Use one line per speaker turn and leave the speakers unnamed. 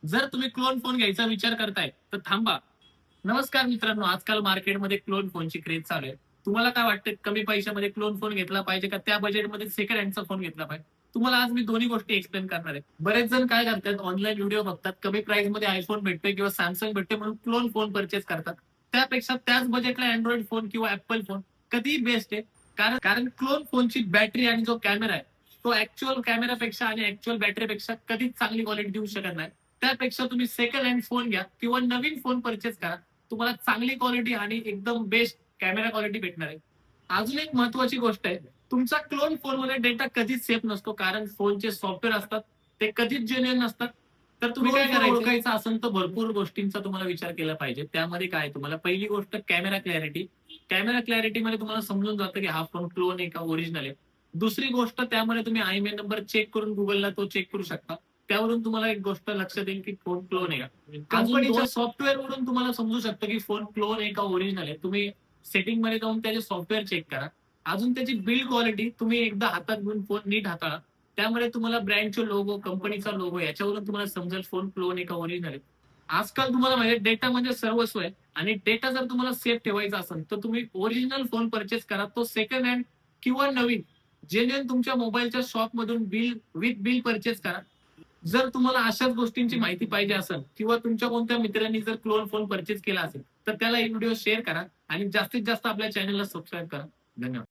जर तुम्ही clone phone घ्यायचा विचार करताय तर थांबा. नमस्कार मित्रांनो, आजकाल मार्केटमध्ये क्लोन फोनची क्रेज चालू आहे. तुम्हाला काय वाटतं, कमी पैशामध्ये क्लोन फोन घेतला पाहिजे का त्या बजेटमध्ये सेकंड हँडचा फोन घेतला पाहिजे? तुम्हाला आज मी दोन्ही गोष्टी एक्सप्लेन करणार आहे. बरेच जण काय करतात, ऑनलाईन व्हिडिओ बघतात, कमी प्राइस मध्ये आयफोन भेटतोय किंवा सॅमसंग भेटतोय म्हणून क्लोन फोन परचेस करतात. त्यापेक्षा त्याच बजेटला अँड्रॉइड फोन किंवा ऍपल फोन कधीही बेस्ट आहे. कारण कारण क्लोन फोनची बॅटरी आणि जो कॅमेरा आहे तो ऍक्च्युअल कॅमेरापेक्षा आणि ऍक्च्युअल बॅटरीपेक्षा कधीच चांगली क्वालिटी देऊ शकत नाही. त्यापेक्षा तुम्ही सेकंड हँड फोन घ्या किंवा नवीन फोन परचेस करा. तुम्हाला चांगली क्वालिटी आणि एकदम बेस्ट कॅमेरा क्वालिटी भेटणार आहे. अजून एक महत्वाची गोष्ट आहे, तुमचा क्लोन फोनमध्ये डेटा कधीच सेफ नसतो, कारण फोनचे सॉफ्टवेअर असतात ते कधीच जेन्युइन नसतात. तर तुम्ही काय करायचं, ओळखायचं असेल तर भरपूर गोष्टींचा तुम्हाला विचार केला पाहिजे. त्यामध्ये काय, तुम्हाला पहिली गोष्ट कॅमेरा क्लॅरिटी. कॅमेरा क्लॅरिटी मध्ये तुम्हाला समजून जातं की हा फोन क्लोन आहे का ओरिजिनल आहे. दुसरी गोष्ट, त्यामध्ये तुम्ही आयएमआय नंबर चेक करून गुगलला तो चेक करू शकता. त्यावरून तुम्हाला एक गोष्ट लक्षात येईल की फोन क्लोन आहे का. कंपनीच्या सॉफ्टवेअर वरून तुम्हाला समजू शकतं की फोन क्लोन आहे का ओरिजिनल आहे. तुम्ही सेटिंग मध्ये जाऊन त्याचे सॉफ्टवेअर चेक करा. अजून त्याची बिल्ड क्वालिटी तुम्ही एकदा हातात घेऊन फोन नीट हाताळा. त्यामुळे तुम्हाला ब्रँडचे लोगो, कंपनीचा लोगो याच्यावरून तुम्हाला समजेल फोन क्लोन आहे का ओरिजिनल आहे. आजकाल तुम्हाला माहिती, डेटा म्हणजे सर्वस्व आहे आणि डेटा जर तुम्हाला सेफ ठेवायचा असेल तर तुम्ही ओरिजिनल फोन परचेस करा. तो सेकंड हँड किंवा नवीन जेन्युइन तुमच्या मोबाईलच्या शॉप मधून बिल परचेस करा. जर तुम्हाला अशाच गोष्टींची माहिती पाहिजे असेल किंवा तुमच्या कोणत्या मित्रांनी जर क्लोन फोन परचेस केला असेल तर त्याला एक व्हिडिओ शेअर करा आणि जास्तीत जास्त आपल्या चॅनलला सबस्क्राईब करा. धन्यवाद.